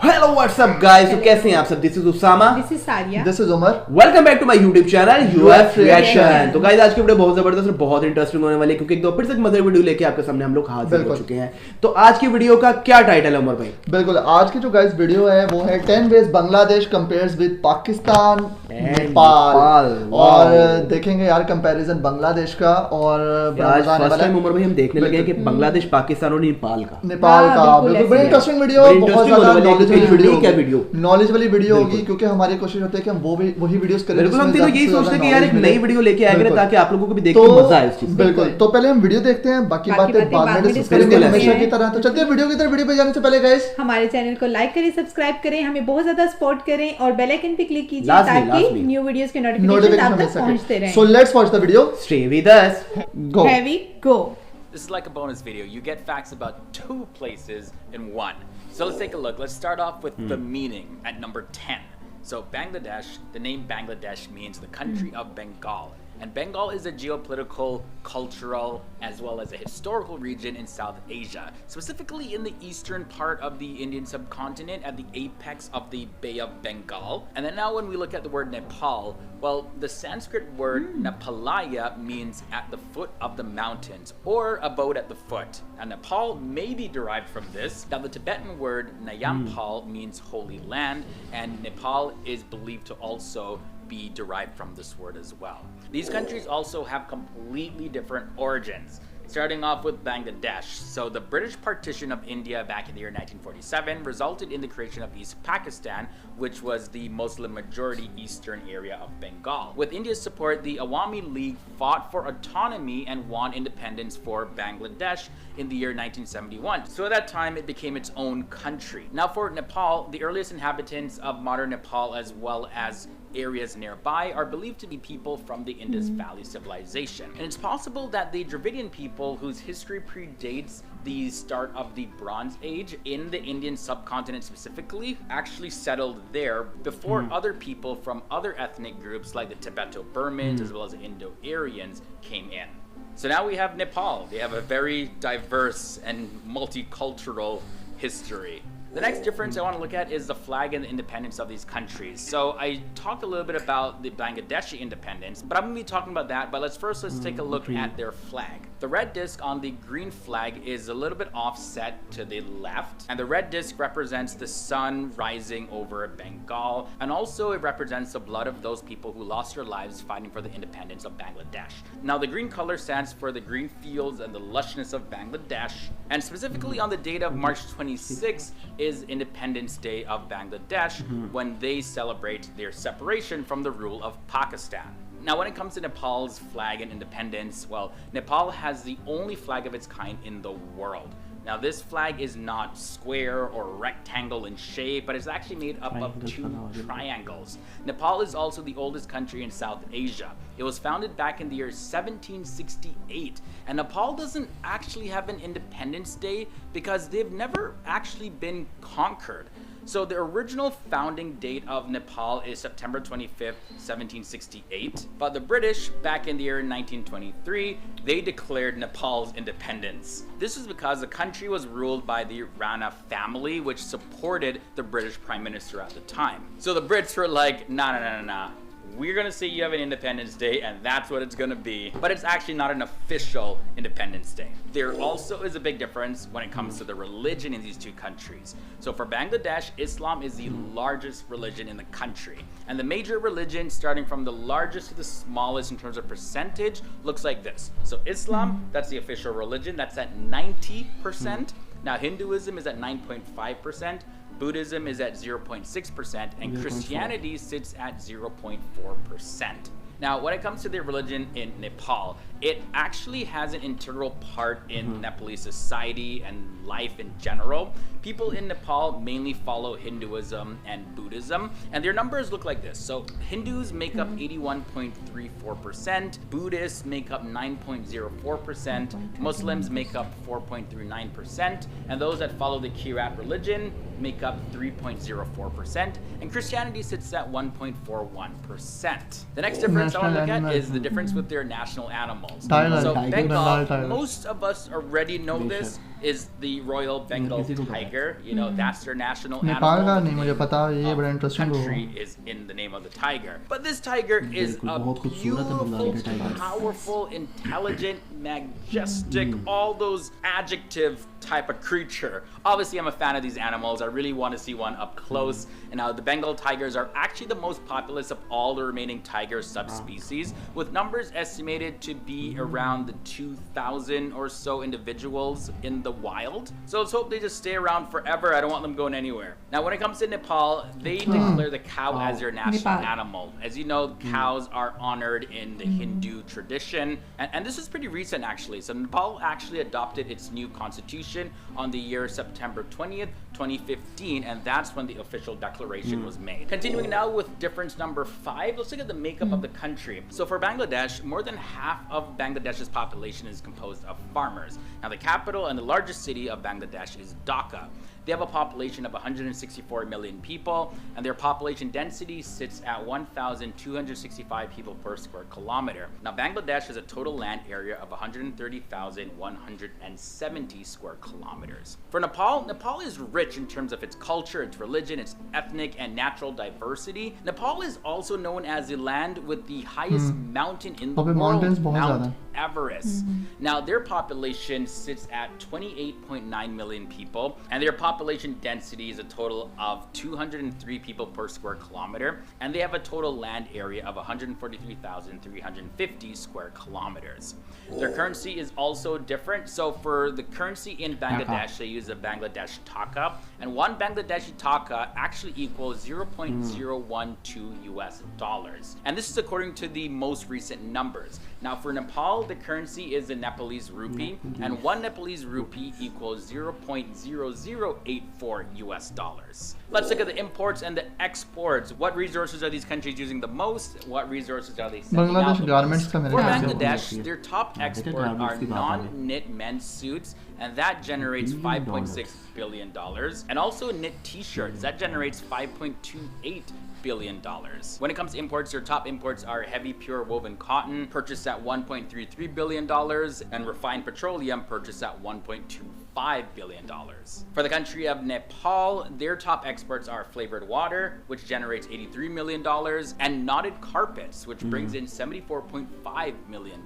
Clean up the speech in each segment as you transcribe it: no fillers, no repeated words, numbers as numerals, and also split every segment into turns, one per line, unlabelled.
Hello what's up guys, तो कैसे हैं आप सब? This is Usama,
this is Saria,
this is Umar.
Welcome back to my YouTube channel UF reaction. तो गाइस आज की वीडियो बहुत जबरदस्त और बहुत इंटरेस्टिंग होने वाली है क्योंकि एक दो फिर से मजेदार वीडियो लेके आपके सामने हम लोग हाजिर हो चुके हैं। तो आज की वीडियो का क्या टाइटल है उमर भाई?
बिल्कुल, आज की जो गाइस वीडियो है वो है 10 ways Bangladesh compares with Pakistan Nepal. और देखेंगे यार कंपैरिजन बांग्लादेश का और
आज फर्स्ट टाइम उमर भाई हम देखने लगे हैं कि बांग्लादेश, पाकिस्तान और नेपाल का
बिल्कुल बड़ी इंटरेस्टिंग वीडियो, बहुत ज्यादा नॉलेज वाली वीडियो होगी क्योंकि हमारी कोशिश होती है कि हम वही वीडियोस करें।
बिल्कुल, हम तो यही सोचते हैं कि यार एक नई वीडियो लेके आएंगे ताकि आप लोगों को भी देख के मजा आए इस चीज।
बिल्कुल, तो पहले हम वीडियो देखते हैं, बाकी बातें बाद में डिस्कस करेंगे हमेशा की तरह। तो चलते हैं वीडियो की तरफ। वीडियो पे जाने से पहले गाइस
हमारे चैनल को लाइक करें, सब्सक्राइब करें, हमें बहुत ज्यादा सपोर्ट करें और बेल आइकन पे क्लिक कीजिए ताकि न्यू वीडियोस के नोटिफिकेशन आप तक पहुंचते रहें।
So let's watch the video,
stay with us,
go.
Here we go.
This is like a bonus video. You get facts about 2 places in one. So let's take a look. Let's start off with the meaning at number 10. So Bangladesh, the name Bangladesh means the country of Bengal. And Bengal is a geopolitical, cultural, as well as a historical region in South Asia, specifically in the eastern part of the Indian subcontinent at the apex of the Bay of Bengal. And then now when we look at the word Nepal, well, the Sanskrit word Nepalaya means at the foot of the mountains or abode at the foot. And Nepal may be derived from this. Now the Tibetan word Nayampal means holy land, and Nepal is believed to also be derived from this word as well. These countries also have completely different origins. Starting off with Bangladesh. So the British partition of India back in the year 1947 resulted in the creation of East Pakistan, which was the Muslim majority eastern area of Bengal. With India's support, the Awami League fought for autonomy and won independence for Bangladesh in the year 1971. So at that time, it became its own country. Now for Nepal, the earliest inhabitants of modern Nepal as well as areas nearby are believed to be people from the Indus Valley civilization. And it's possible that the Dravidian people, whose history predates the start of the Bronze Age in the Indian subcontinent specifically, actually settled there before other people from other ethnic groups like the Tibeto-Burmans as well as Indo-Aryans came in. So now we have Nepal. They have a very diverse and multicultural history. The next difference I want to look at is the flag and the independence of these countries. So I talked a little bit about the Bangladeshi independence, but I'm going to be talking about that. But let's take a look at their flag. The red disc on the green flag is a little bit offset to the left, and the red disc represents the sun rising over Bengal, and also it represents the blood of those people who lost their lives fighting for the independence of Bangladesh. Now the green color stands for the green fields and the lushness of Bangladesh, and specifically on the date of March 26th is Independence Day of Bangladesh, when they celebrate their separation from the rule of Pakistan. Now when it comes to Nepal's flag and independence, well, Nepal has the only flag of its kind in the world. Now this flag is not square or rectangle in shape, but it's actually made up of 2 triangles. Nepal is also the oldest country in South Asia. It was founded back in the year 1768, and Nepal doesn't actually have an Independence Day because they've never actually been conquered. So the original founding date of Nepal is September 25th, 1768. But the British, back in the year 1923, they declared Nepal's independence. This is because the country was ruled by the Rana family, which supported the British Prime Minister at the time. So the Brits were like, nah. We're gonna say you have an Independence Day, and that's what it's gonna be. But it's actually not an official Independence Day. There also is a big difference when it comes to the religion in these two countries. So for Bangladesh, Islam is the largest religion in the country. And the major religion, starting from the largest to the smallest in terms of percentage, looks like this. So Islam, that's the official religion, that's at 90%. Now Hinduism is at 9.5%. Buddhism is at 0.6%, and Christianity sits at 0.4%. Now, when it comes to their religion in Nepal, it actually has an integral part in Nepalese society and life in general. People in Nepal mainly follow Hinduism and Buddhism, and their numbers look like this. So Hindus make up 81.34%, Buddhists make up 9.04%, Muslims make up 4.39%, and those that follow the Kirat religion make up 3.04%, and Christianity sits at 1.41%. The next difference I want to look at is the difference with their national animals. So Bengal, most of us already know this, is the Royal Bengal tiger. You know, that's their national
Nepal का
animal.
नहीं मुझे पता, ये बड़ा interesting
Country is in the name of the tiger. But this tiger is a beautiful, powerful, intelligent, majestic, all those adjective type of creature. Obviously, I'm a fan of these animals. I really want to see one up close. And now the Bengal tigers are actually the most populous of all the remaining tiger subspecies, with numbers estimated to be around the 2,000 or so individuals in the wild. So let's hope they just stay around forever. I don't want them going anywhere. Now, when it comes to Nepal, they declare the cow as their national animal. As you know, cows are honored in the Hindu tradition. And this is pretty recent, actually. So Nepal actually adopted its new constitution on the year September 20th, 2015, and that's when the official declaration was made. Continuing now with difference number 5, let's look at the makeup of the country. So for Bangladesh, more than half of Bangladesh's population is composed of farmers. Now the capital and the largest city of Bangladesh is Dhaka. They have a population of 164 million people, and their population density sits at 1,265 people per square kilometer. Now, Bangladesh has a total land area of 130,170 square kilometers. For Nepal, Nepal is rich in terms of its culture, its religion, its ethnic and natural diversity. Nepal is also known as the land with the highest mountain in the world, Mount Everest. Now, their population sits at 28.9 million people, and their population density is a total of 203 people per square kilometer, and they have a total land area of 143,350 square kilometers. Their currency is also different. So for the currency in Bangladesh, they use a Bangladesh taka, and one Bangladeshi taka actually equals 0.012 US dollars. And this is according to the most recent numbers. Now for Nepal, the currency is the Nepalese rupee, and one Nepalese rupee equals 0.0084 US dollars. Let's look at the imports and the exports. What resources are these countries using the most? What resources are they sending out the most? For Bangladesh, their top export are non-knit men's suits, and that generates $5.6 billion. And also knit t-shirts, that generates $5.28 billion. When it comes to imports, their top imports are heavy pure woven cotton, purchased at $1.33 billion, and refined petroleum, purchased at $1.25 billion. For the country of Nepal, their top exports are flavored water, which generates $83 million, and knotted carpets, which brings in $74.5 million.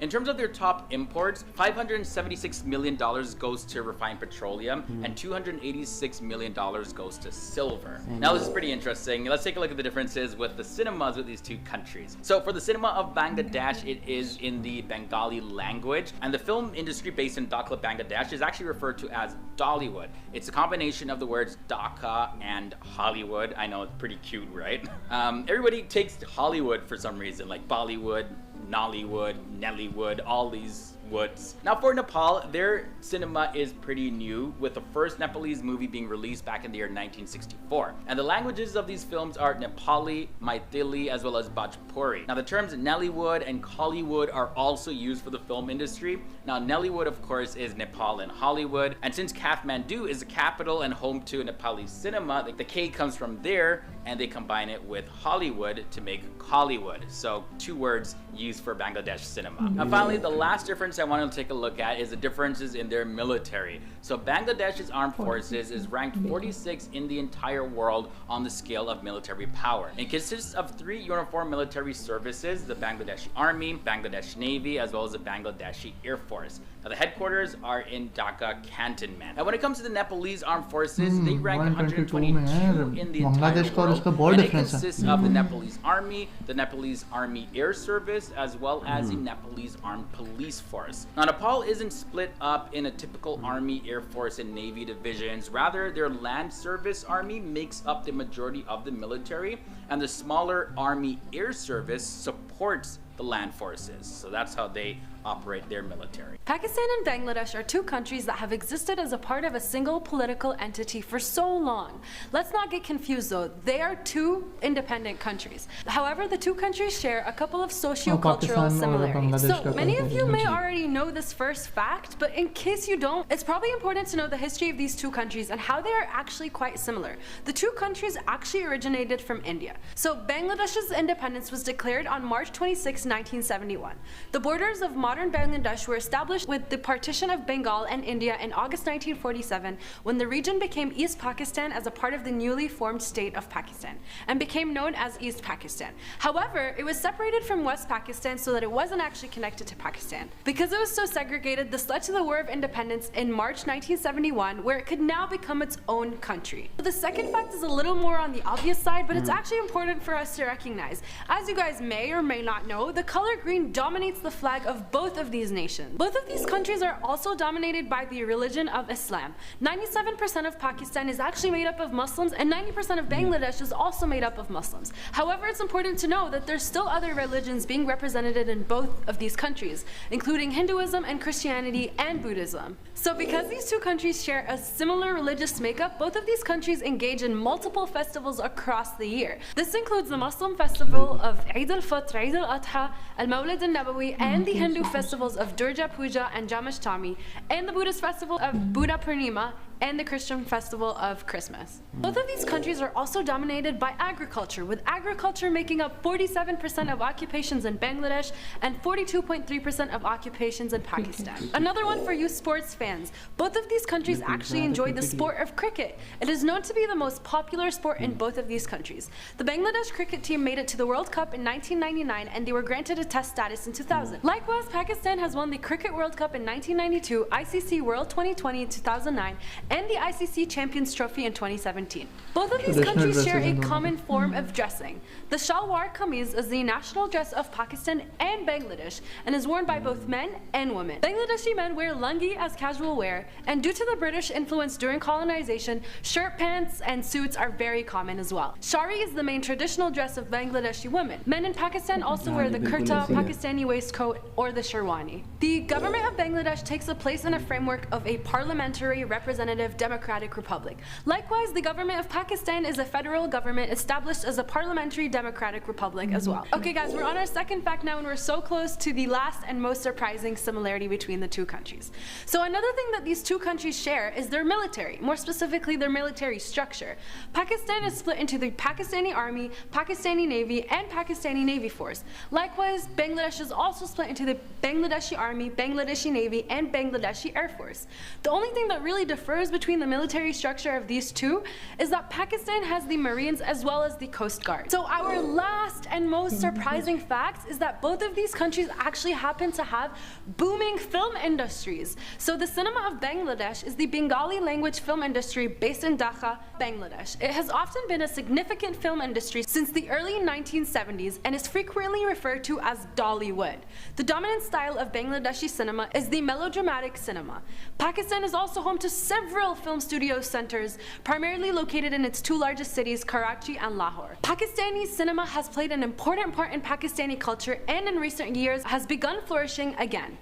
In terms of their top imports, $576 million goes to refined petroleum, and $286 million goes to silver. Now this is pretty interesting. Let's take a look at the differences with the cinemas with these two countries. So for the cinema of Bangladesh, it is in the Bengali language, and the film industry based in Dhaka, Bangladesh is actually referred to as Dollywood. It's a combination of the words Dhaka and Hollywood. I know, it's pretty cute, right? Everybody takes Hollywood for some reason, like Bollywood, Nollywood, Nellywood, all these woods. Now for Nepal, their cinema is pretty new, with the first Nepalese movie being released back in the year 1964. And the languages of these films are Nepali, Maithili, as well as Bhojpuri. Now the terms Nollywood and Kollywood are also used for the film industry. Now Nollywood, of course, is Nepal and Hollywood. And since Kathmandu is the capital and home to Nepali cinema, the K comes from there, and they combine it with Hollywood to make Kollywood. So two words used for Bangladesh cinema. Now finally, the last difference I want to take a look at is the differences in their military. So Bangladesh's armed forces is ranked 46 in the entire world on the scale of military power. It consists of 3 uniform military services: the Bangladeshi Army, Bangladesh Navy, as well as the Bangladeshi Air Force. Now the headquarters are in Dhaka cantonment. And when it comes to the Nepalese armed forces, they rank 122 in the entire world. And it consists of the Nepalese Army, the Nepalese Army Air Service, as well as the Nepalese Armed Police Force. Now Nepal isn't split up in a typical Army, Air Force, and Navy divisions. Rather, their land service army makes up the majority of the military, and the smaller Army Air Service supports the land forces. So that's how they operate their military.
Pakistan and Bangladesh are two countries that have existed as a part of a single political entity for so long. Let's not get confused though, they are two independent countries. However, the two countries share a couple of socio-cultural similarities. So many of you may already know this first fact, but in case you don't, it's probably important to know the history of these two countries and how they are actually quite similar. The two countries actually originated from India. So Bangladesh's independence was declared on March 26, 1971. The borders of modern Bangladesh were established with the partition of Bengal and India in August 1947, when the region became East Pakistan as a part of the newly formed state of Pakistan and became known as East Pakistan. However, it was separated from West Pakistan so that it wasn't actually connected to Pakistan. Because it was so segregated, this led to the War of Independence in March 1971, where it could now become its own country. So the second fact is a little more on the obvious side, but it's actually important for us to recognize. As you guys may or may not know, the color green dominates the flag of both of these nations. Both of these countries are also dominated by the religion of Islam. 97% of Pakistan is actually made up of Muslims, and 90% of Bangladesh is also made up of Muslims. However, it's important to know that there's still other religions being represented in both of these countries, including Hinduism and Christianity and Buddhism. So because these two countries share a similar religious makeup, both of these countries engage in multiple festivals across the year. This includes the Muslim festival of Eid al-Fitr, Eid al-Adha, al-Mawlid al-Nabawi, and the Hindu festivals of Durga Puja and Jamashtami, and the Buddhist festival of Buddha Purnima, and the Christian festival of Christmas. Both of these countries are also dominated by agriculture, with agriculture making up 47% of occupations in Bangladesh and 42.3% of occupations in Pakistan. Another one for you sports fans. Both of these countries actually enjoy the sport of cricket. It is known to be the most popular sport in both of these countries. The Bangladesh cricket team made it to the World Cup in 1999, and they were granted a test status in 2000. Likewise, Pakistan has won the Cricket World Cup in 1992, ICC World 2020 in 2009, and the ICC Champions Trophy in 2017. Both of these countries share a common form of dressing. The shalwar kameez is the national dress of Pakistan and Bangladesh and is worn by both men and women. Bangladeshi men wear lungi as casual wear, and due to the British influence during colonization, shirt pants and suits are very common as well. Shari is the main traditional dress of Bangladeshi women. Men in Pakistan also wear the kurta, Pakistani waistcoat, or the sherwani. The government of Bangladesh takes a place in a framework of a parliamentary representative democratic republic. Likewise, the government of Pakistan is a federal government established as a parliamentary democratic republic as well. Okay guys, we're on our second fact now, and we're so close to the last and most surprising similarity between the two countries. So another thing that these two countries share is their military, more specifically their military structure. Pakistan is split into the Pakistani Army, Pakistani Navy, and Pakistani Navy Force. Likewise, Bangladesh is also split into the Bangladeshi Army, Bangladeshi Navy, and Bangladeshi Air Force. The only thing that really differs between the military structure of these two is that Pakistan has the Marines as well as the Coast Guard. So our last and most surprising fact is that both of these countries actually happen to have booming film industries. So the cinema of Bangladesh is the Bengali language film industry based in Dhaka, Bangladesh. It has often been a significant film industry since the early 1970s and is frequently referred to as Dollywood. The dominant style of Bangladeshi cinema is the melodramatic cinema. Pakistan is also home to several film studio centers, primarily located in its two largest cities, Karachi and Lahore. Pakistani cinema has played an important part in Pakistani culture, and in recent years has begun flourishing again.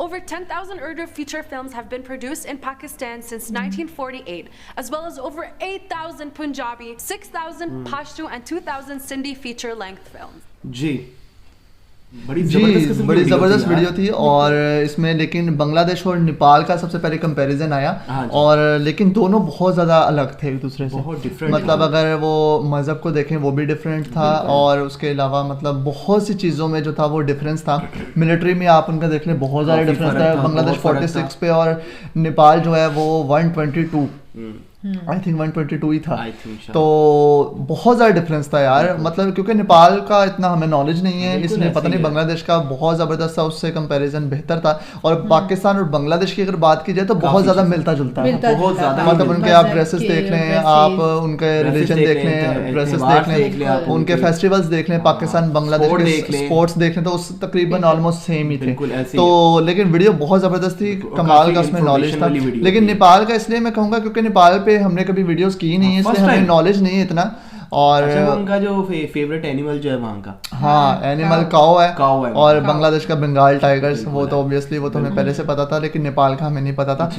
Over 10,000 Urdu feature films have been produced in Pakistan since 1948, as well as over 8,000 Punjabi, 6,000 Pashto, and 2,000 Sindhi feature-length films.
जी
बड़ी ज़बरदस्त video थी, और इसमें लेकिन बांग्लादेश और नेपाल का सबसे पहले कंपैरिजन आया, और लेकिन दोनों बहुत ज़्यादा अलग थे एक दूसरे से, मतलब अगर वो मज़हब को देखें वो भी डिफरेंट था, और उसके अलावा मतलब बहुत सी चीज़ों में जो था वो डिफरेंस था। मिलिट्री में आप उनका देख लें बहुत ज़्यादा डिफरेंस था, बांग्लादेश 46 पे और नेपाल जो है वो 122 आई थिंक 122 ही था, तो बहुत ज़्यादा डिफरेंस था यार, मतलब क्योंकि नेपाल का इतना हमें नॉलेज नहीं है, इसलिए पता नहीं, बांग्लादेश का बहुत ज़बरदस्त था, उससे कंपैरिजन बेहतर था। और पाकिस्तान और बांग्लादेश की अगर बात की जाए तो बहुत ज़्यादा मिलता जुलता है, मतलब उनके आप ड्रेसेस देख लें, आप उनके रिलीजन देख लें, ड्रेसेस देख लें, उनके फेस्टिवल्स देख लें, पाकिस्तान बांग्लादेश के स्पोर्ट्स देख लें, तो उस तकरीबन ऑलमोस्ट सेम ही थे। तो लेकिन वीडियो बहुत ज़बरदस्त थी, कमाल का उसमें नॉलेज था। लेकिन नेपाल का इसलिए मैं कहूँगा क्योंकि नेपाल पे हमने कभी वीडियोस की नहीं है, इसलिए हमें नॉलेज नहीं है इतना। और
उनका जो फेवरेट एनिमल जो है वहाँ का,
हाँ एनिमल काऊ है, और बांग्लादेश का बंगाल टाइगर्स, वो तो ऑब्वियसली वो तो हमें पहले से पता था, लेकिन नेपाल का हमें नहीं पता था।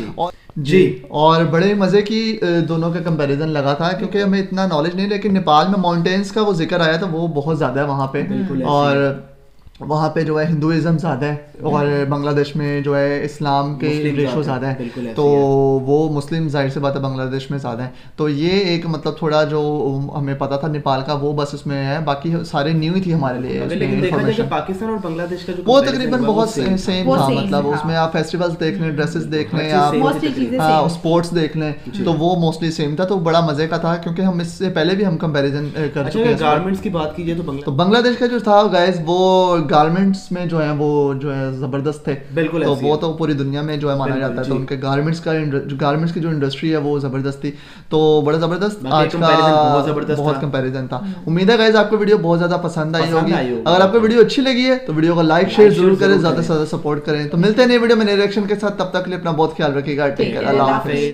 और बड़े मजे की दोनों का कंपैरिजन लगा था, क्योंकि हमें इतना नॉलेज नहीं, लेकिन नेपाल में माउंटेन्स का वो जिक्र आया था, वो बहुत ज्यादा है वहाँ पे, और वहाँ पे जो है हिंदुइज्म ज़्यादा है और बांग्लादेश में जो है इस्लाम के रेशो ज़्यादा है, तो वो मुस्लिम जाहिर से बात है बांग्लादेश में ज़्यादा है। तो ये एक मतलब थोड़ा जो हमें पता था नेपाल का वो बस उसमें है, बाकी सारे न्यू ही थी हमारे लिए।
लेकिन देखा जाए कि पाकिस्तान और बांग्लादेश का जो
वो तकरीबन बहुत सेम था, मतलब उसमें आप फेस्टिवल्स देख लें, ड्रेसेस देख लें, आप स्पोर्ट्स देख लें, तो वो मोस्टली सेम था। तो बड़ा मजे का था क्योंकि हम इससे पहले भी हम कंपैरिजन कर चुके हैं।
गारमेंट्स की बात कीजिए तो
बांग्लादेश का जो था गाइस वो गारमेंट्स में जो है वो जो है जबरदस्त थे,
बिल्कुल।
तो वो तो पूरी दुनिया में जो है माना जाता है, तो उनके गारमेंट्स की जो इंडस्ट्री है वो जबरदस्त थी, तो बड़ा जबरदस्त आज का बहुत कंपैरिजन था। उम्मीद है गाइस आपको वीडियो बहुत ज्यादा पसंद आई होगी। अगर आपको वीडियो अच्छी लगी है तो वीडियो को लाइक शेयर जरूर करें, ज्यादा से ज्यादा सपोर्ट करें। तो मिलते हैं नए वीडियो में नए रिएक्शन के साथ, तब तक के लिए अपना बहुत ख्याल रखिएगा। टेक केयर, अल्लाह हाफिज़।